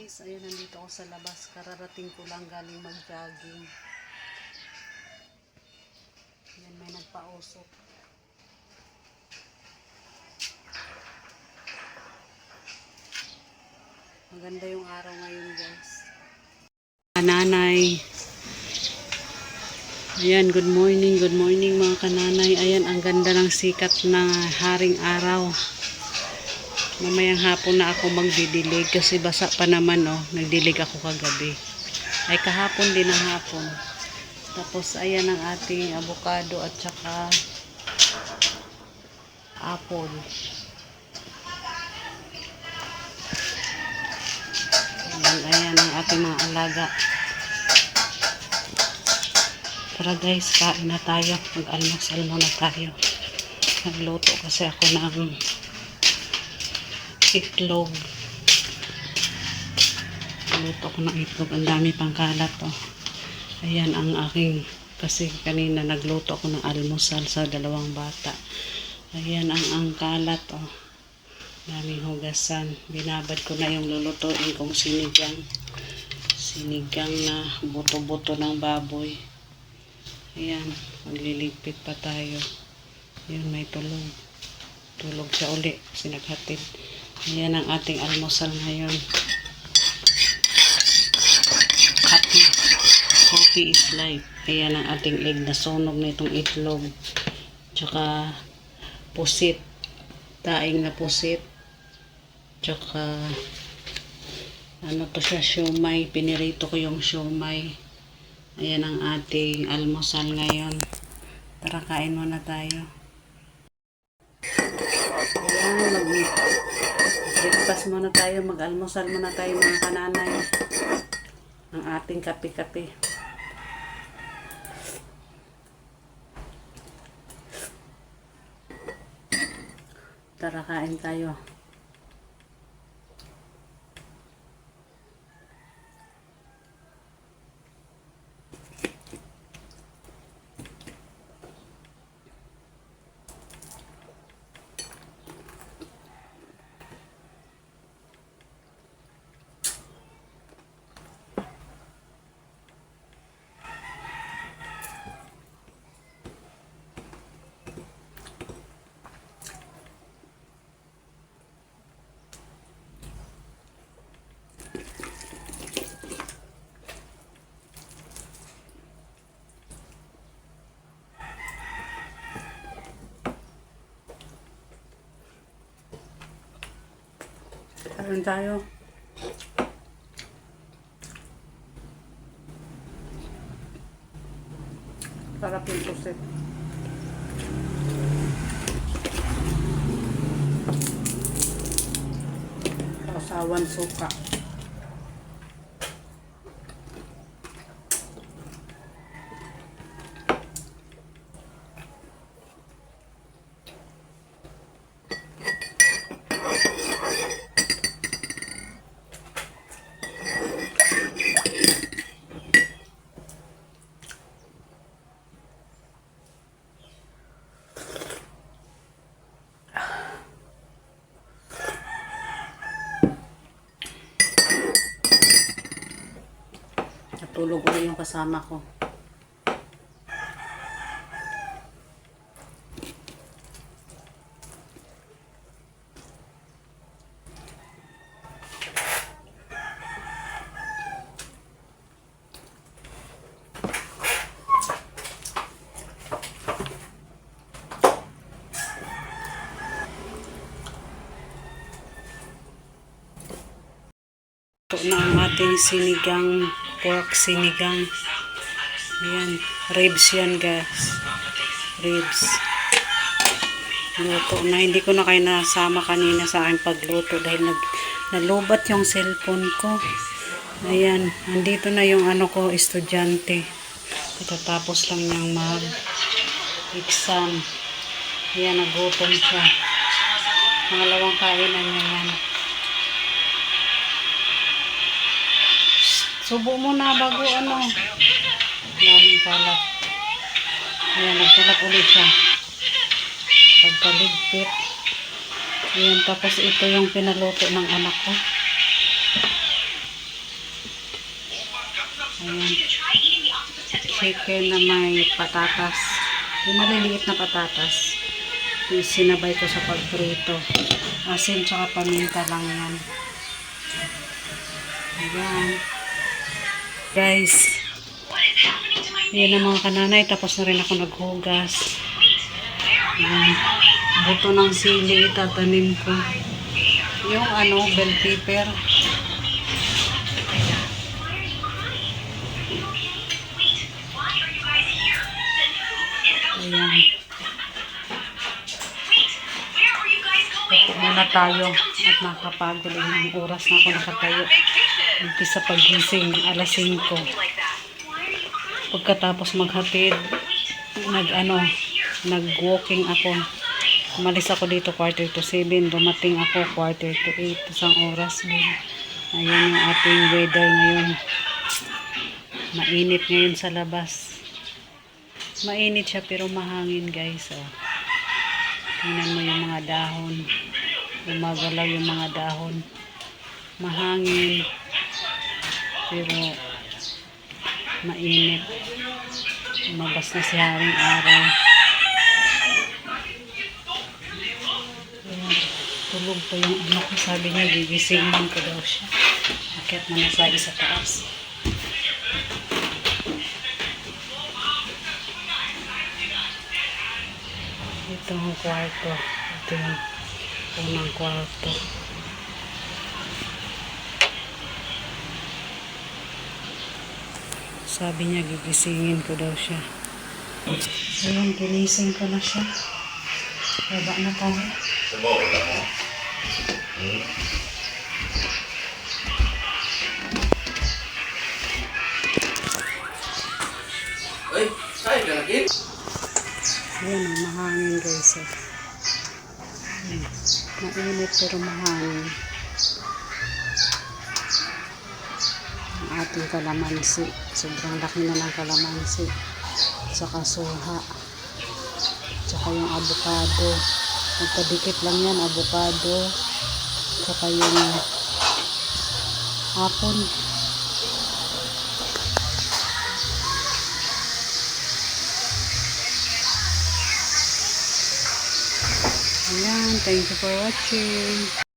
Guys, ayun, nandito ako sa labas. Kararating ko lang galing mag-jogging. Ayan, may nagpausok. Maganda yung araw ngayon, guys. Kananay. Ayan, good morning mga kananay. Ayan, ang ganda ng sikat na haring araw. Mamayang hapon na ako magdidilig kasi basa pa naman, oh. Nagdilig ako kagabi. Ay, kahapon din ang hapon. Tapos, ayan ang ating avocado at saka apple. Ayan ang ating mga alaga. Tara guys, kain na tayo. Mag-almusal muna tayo. Nagluto kasi ako ng itlog. Nagluto ko ng itlog. Ang dami pang kalat, oh. Ayan ang aking, kasi kanina nagluto ako ng almusal sa dalawang bata. Ayan ang kalat, oh. Daming hugasan. Binabad ko na yung lulutuin kong sinigang. Sinigang na buto-buto ng baboy. Ayan, magliligpit pa tayo. Ayan, may tulog. Tulog siya uli, sinaghatid. Ayan ang ating almusal ngayon. Coffee is life. Ayan ang ating egg na sunog na itong itlog. Tsaka pusit. Daing na pusit. Tsaka ano to siya, siomay. Pinirito ko yung siomay. Ayan ang ating almusal ngayon. Tara, kain muna tayo. Ayan, mag-breakfast muna tayo. Mag-almusal muna tayo mga kananay. Ang ating kape-kape. Tara, kain tayo. Kain tayo. Sarap yung pusit. Kasawan suka. Natulog ulit yung kasama ko. Ito na ang ating sinigang, pork sinigang. Ayan, ribs yan guys. Ribs. Luto na. Hindi ko na kayo nasama kanina sa aking pagluto dahil nalubat yung cellphone ko. Ayan, andito na yung ano ko, estudyante. Katatapos lang niyang mag-exam. Ayan, nagutom siya. Pangalawang kainan niya yan. Subo mo na bago ano. Daming kalat. Ayan, nagkalat ulit siya. Pagkaligpit. Ayan, tapos ito yung pinaluto ng anak ko. Ayan. Chicken na may patatas. Yung maliliit na patatas. Yung sinabay ko sa pagprito. Asin tsaka paminta lang yan. Ayan. Guys. Yan ang mga kananay. Tapos na rin ako naghugas. Ayan. Buto ng sili itatanim ko. Yung bell pepper. Ayan. Tapos muna tayo at nakapagod ng oras na ako nakatayo. Umpisa pagising, alas 5. Pagkatapos maghatid, nag-walking ako. Umalis ako dito 6:45. Dumating ako 7:45. Isang oras din. Ayan yung ating weather ngayon. Mainit ngayon sa labas. Mainit siya pero mahangin guys. Oh. Tingnan mo yung mga dahon. Gumagalaw yung mga dahon. Mahangin. Pero mainit. Lumabas na si haring araw. Ayan. Tulog pa yung ko. Sabi niya gigisingin ko daw siya. Akyat na nasa sa taas. Ito ang kwarto. Ito yung unang kwarto. Sabi niya gigisingin ko daw siya. Ayan, ginising ko na siya. Baba na tayo. Ay, say ka na kid? Ayan, mahangin guys. Mainit pero mahangin. Ang ating kalamansi. Sobrang laki na ng kalamansi. Tsaka suha. Tsaka yung avocado. Magkadikit lang yan, avocado. Tsaka yung hapon. Ayan, thank you for watching.